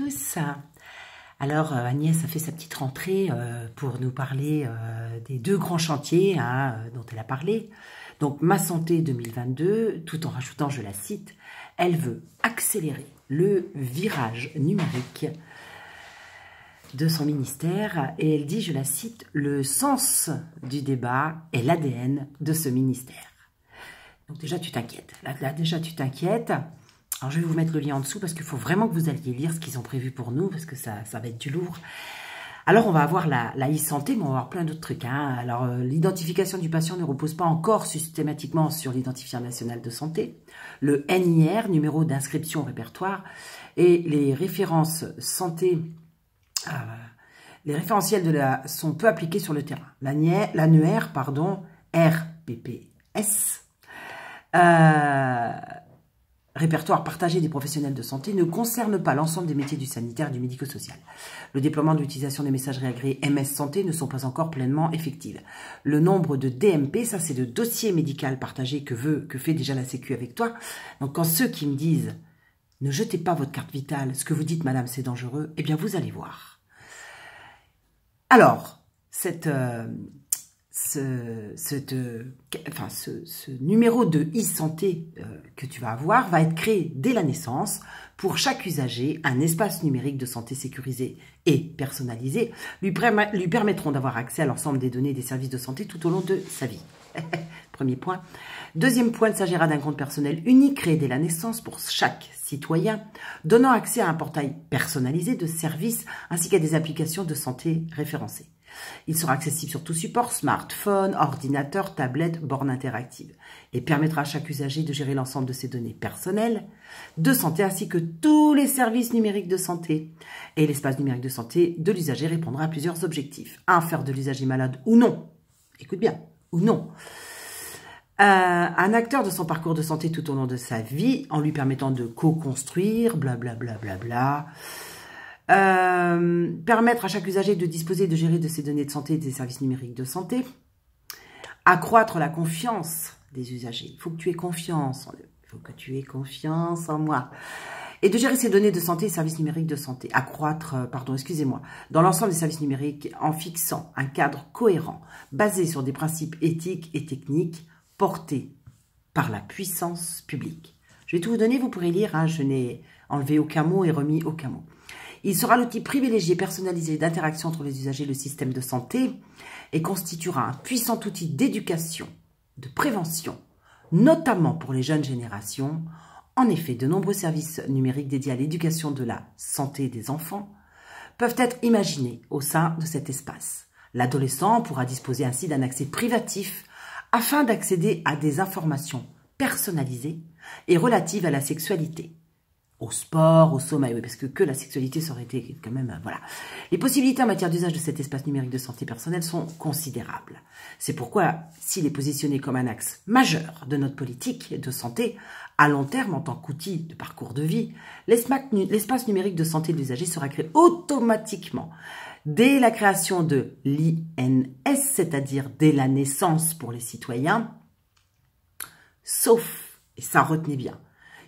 tous. Alors Agnès a fait sa petite rentrée pour nous parler des deux grands chantiers dont elle a parlé. Donc Ma Santé 2022, tout en rajoutant, je la cite, elle veut accélérer le virage numérique de son ministère et elle dit, je la cite, le sens du débat est l'ADN de ce ministère. Donc déjà tu t'inquiètes, là déjà tu t'inquiètes. Alors, je vais vous mettre le lien en dessous parce qu'il faut vraiment que vous alliez lire ce qu'ils ont prévu pour nous parce que ça va être du lourd. Alors, on va avoir la e-santé, mais on va avoir plein d'autres trucs. Alors, l'identification du patient ne repose pas encore systématiquement sur l'identifiant national de santé. Le NIR, numéro d'inscription au répertoire, et les références santé, les référentiels sont peu appliqués sur le terrain. L'annuaire, RPPS, répertoire partagé des professionnels de santé ne concerne pas l'ensemble des métiers du sanitaire et du médico-social. Le déploiement de l'utilisation des messageries agréées MS Santé ne sont pas encore pleinement effectives. Le nombre de DMP, ça c'est le dossier médical partagé que fait déjà la Sécu avec toi. Donc quand ceux qui me disent « Ne jetez pas votre carte vitale, ce que vous dites madame c'est dangereux », eh bien vous allez voir. Alors, ce numéro de e-santé que tu vas avoir va être créé dès la naissance pour chaque usager. Un espace numérique de santé sécurisé et personnalisé lui permettront d'avoir accès à l'ensemble des données des services de santé tout au long de sa vie. Premier point. Deuxième point, il s'agira d'un compte personnel unique créé dès la naissance pour chaque citoyen, donnant accès à un portail personnalisé de services ainsi qu'à des applications de santé référencées. Il sera accessible sur tout support, smartphone, ordinateur, tablette, borne interactive et permettra à chaque usager de gérer l'ensemble de ses données personnelles de santé ainsi que tous les services numériques de santé. Et l'espace numérique de santé de l'usager répondra à plusieurs objectifs. 1. Faire de l'usager malade ou non. Écoute bien, ou non. Un acteur de son parcours de santé tout au long de sa vie en lui permettant de co-construire, blablabla. Permettre à chaque usager de disposer et de gérer de ses données de santé et des services numériques de santé. Accroître la confiance des usagers. Il faut que tu aies confiance en eux. Il faut que tu aies confiance en moi. Et de gérer ces données de santé et services numériques de santé. Dans l'ensemble des services numériques en fixant un cadre cohérent basé sur des principes éthiques et techniques portés par la puissance publique. Je vais tout vous donner, vous pourrez lire. Je n'ai enlevé aucun mot et remis aucun mot. Il sera l'outil privilégié personnalisé d'interaction entre les usagers et le système de santé et constituera un puissant outil d'éducation, de prévention, notamment pour les jeunes générations. En effet, de nombreux services numériques dédiés à l'éducation de la santé des enfants peuvent être imaginés au sein de cet espace. L'adolescent pourra disposer ainsi d'un accès privatif afin d'accéder à des informations personnalisées et relatives à la sexualité. Au sport, au sommeil, oui, parce que la sexualité, ça aurait été quand même, voilà. Les possibilités en matière d'usage de cet espace numérique de santé personnelle sont considérables. C'est pourquoi, s'il est positionné comme un axe majeur de notre politique de santé, à long terme, en tant qu'outil de parcours de vie, l'espace numérique de santé de l'usager sera créé automatiquement dès la création de l'INS, c'est-à-dire dès la naissance pour les citoyens, sauf, et ça retenez bien,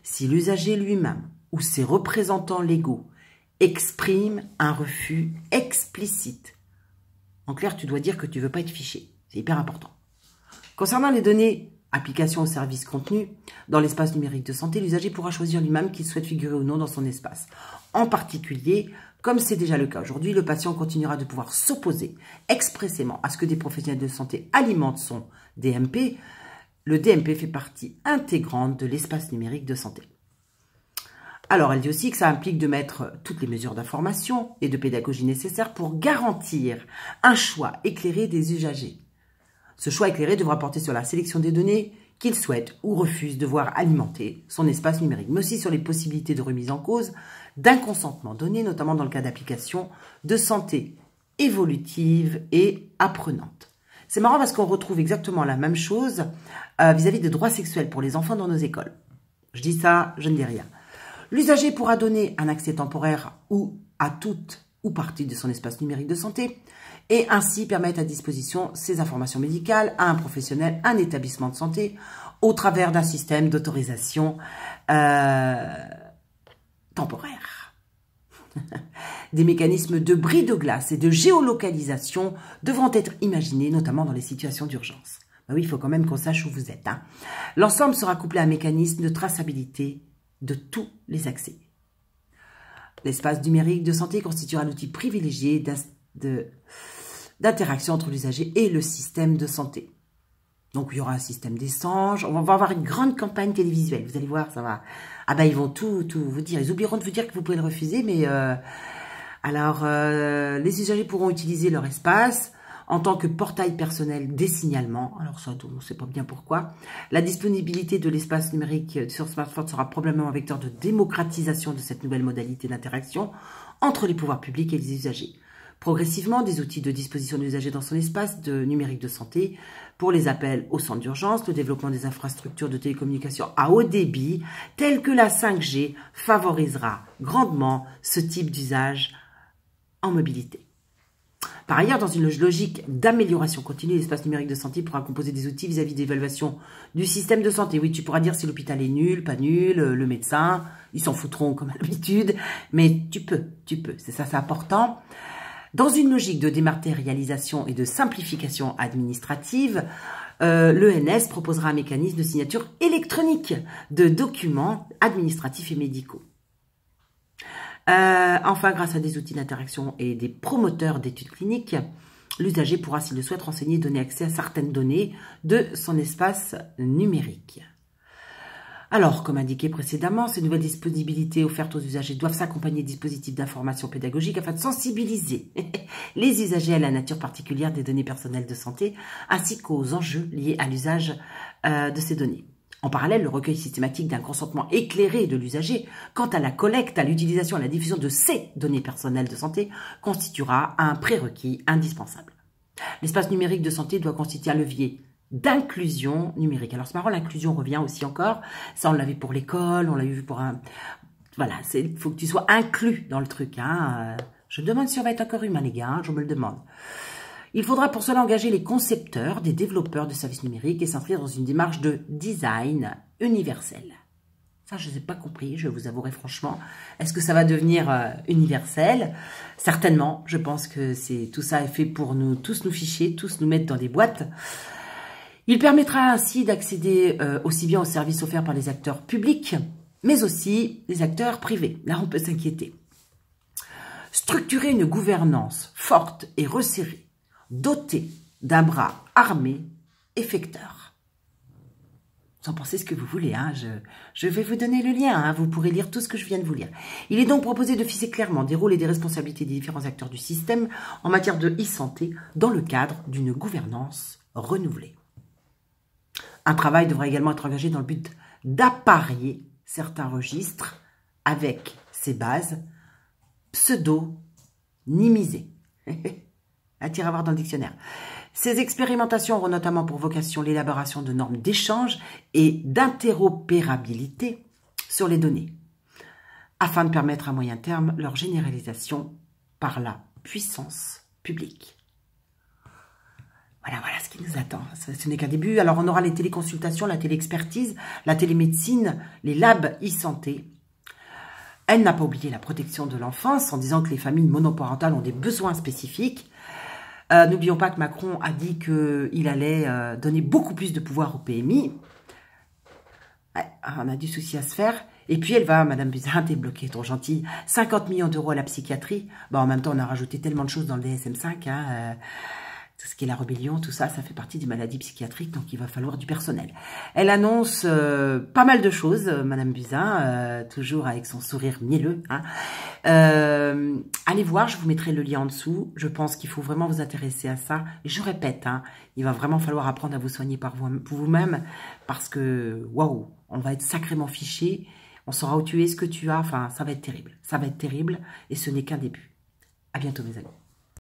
si l'usager lui-même ou ses représentants légaux expriment un refus explicite. En clair, tu dois dire que tu ne veux pas être fiché. C'est hyper important. Concernant les données, applications aux services contenus, dans l'espace numérique de santé, l'usager pourra choisir lui-même qu'il souhaite figurer ou non dans son espace. En particulier, comme c'est déjà le cas aujourd'hui, le patient continuera de pouvoir s'opposer expressément à ce que des professionnels de santé alimentent son DMP. Le DMP fait partie intégrante de l'espace numérique de santé. Alors, elle dit aussi que ça implique de mettre toutes les mesures d'information et de pédagogie nécessaires pour garantir un choix éclairé des usagers. Ce choix éclairé devra porter sur la sélection des données qu'il souhaite ou refuse de voir alimenter son espace numérique, mais aussi sur les possibilités de remise en cause d'un consentement donné, notamment dans le cas d'applications de santé évolutive et apprenante. C'est marrant parce qu'on retrouve exactement la même chose vis-à-vis des droits sexuels pour les enfants dans nos écoles. Je dis ça, je ne dis rien. L'usager pourra donner un accès temporaire ou à toute ou partie de son espace numérique de santé et ainsi permettre à disposition ces informations médicales à un professionnel, un établissement de santé au travers d'un système d'autorisation temporaire. Des mécanismes de bris de glace et de géolocalisation devront être imaginés, notamment dans les situations d'urgence. Ben oui, il faut quand même qu'on sache où vous êtes. Hein. L'ensemble sera couplé à un mécanisme de traçabilité de tous les accès. L'espace numérique de santé constituera un outil privilégié d'interaction entre l'usager et le système de santé. Donc, il y aura un système d'échange. On va avoir une grande campagne télévisuelle. Vous allez voir, ça va. Ah ben, ils vont tout vous dire. Ils oublieront de vous dire que vous pouvez le refuser, mais les usagers pourront utiliser leur espace en tant que portail personnel des signalements. Alors ça, on ne sait pas bien pourquoi. La disponibilité de l'espace numérique sur smartphone sera probablement un vecteur de démocratisation de cette nouvelle modalité d'interaction entre les pouvoirs publics et les usagers. Progressivement, des outils de disposition de l'usager dans son espace de numérique de santé pour les appels au centre d'urgence, le développement des infrastructures de télécommunication à haut débit, telles que la 5G, favorisera grandement ce type d'usage en mobilité. Par ailleurs, dans une logique d'amélioration continue, l'espace numérique de santé pourra composer des outils vis-à-vis d'évaluation du système de santé. Oui, tu pourras dire si l'hôpital est nul, pas nul, le médecin, ils s'en foutront comme à l'habitude, mais tu peux, c'est ça, c'est important. Dans une logique de dématérialisation et de simplification administrative, l'ENS proposera un mécanisme de signature électronique de documents administratifs et médicaux. Enfin, grâce à des outils d'interaction et des promoteurs d'études cliniques, l'usager pourra, s'il le souhaite, renseigner et donner accès à certaines données de son espace numérique. Alors, comme indiqué précédemment, ces nouvelles disponibilités offertes aux usagers doivent s'accompagner de dispositifs d'information pédagogique afin de sensibiliser les usagers à la nature particulière des données personnelles de santé ainsi qu'aux enjeux liés à l'usage de ces données. En parallèle, le recueil systématique d'un consentement éclairé de l'usager quant à la collecte, à l'utilisation et à la diffusion de ces données personnelles de santé constituera un prérequis indispensable. L'espace numérique de santé doit constituer un levier d'inclusion numérique. Alors c'est marrant, l'inclusion revient aussi encore. Ça, on l'a vu pour l'école, on l'a vu pour un... Voilà, il faut que tu sois inclus dans le truc. Hein. Je me demande si on va être encore humain, les gars, hein, je me le demande. Il faudra pour cela engager les concepteurs, des développeurs de services numériques et s'inscrire dans une démarche de design universel. Ça, je n'ai pas compris, je vous avouerai franchement. Est-ce que ça va devenir universel? Certainement, je pense que tout ça est fait pour nous tous nous ficher, tous nous mettre dans des boîtes. Il permettra ainsi d'accéder aussi bien aux services offerts par les acteurs publics, mais aussi les acteurs privés. Là, on peut s'inquiéter. Structurer une gouvernance forte et resserrée, dotée d'un bras armé effecteur. Vous en pensez ce que vous voulez, hein. Je vais vous donner le lien, hein. Vous pourrez lire tout ce que je viens de vous lire. Il est donc proposé de fixer clairement des rôles et des responsabilités des différents acteurs du système en matière de e-santé dans le cadre d'une gouvernance renouvelée. Un travail devra également être engagé dans le but d'apparier certains registres avec ces bases pseudonymisées. À tirer à voir dans le dictionnaire. Ces expérimentations auront notamment pour vocation l'élaboration de normes d'échange et d'interopérabilité sur les données, afin de permettre à moyen terme leur généralisation par la puissance publique. Voilà ce qui nous attend. Ce n'est qu'un début. Alors, on aura les téléconsultations, la téléexpertise, la télémédecine, les labs e-santé. Elle n'a pas oublié la protection de l'enfance en disant que les familles monoparentales ont des besoins spécifiques. N'oublions pas que Macron a dit qu'il allait donner beaucoup plus de pouvoir au PMI. Ouais, on a du souci à se faire. Et puis elle va, Madame Buzyn, débloquer, trop gentille, 50 millions d'euros à la psychiatrie. Bon, en même temps, on a rajouté tellement de choses dans le DSM5, hein, tout ce qui est la rébellion, tout ça, ça fait partie des maladies psychiatriques, donc il va falloir du personnel. Elle annonce pas mal de choses, Madame Buzyn, toujours avec son sourire mielleux. Hein. Allez voir, je vous mettrai le lien en dessous. Je pense qu'il faut vraiment vous intéresser à ça. Et je répète, hein, il va vraiment falloir apprendre à vous soigner par vous-même, parce que, waouh, on va être sacrément fiché. On saura où tu es, ce que tu as. Enfin, ça va être terrible. Ça va être terrible, et ce n'est qu'un début. À bientôt, mes amis.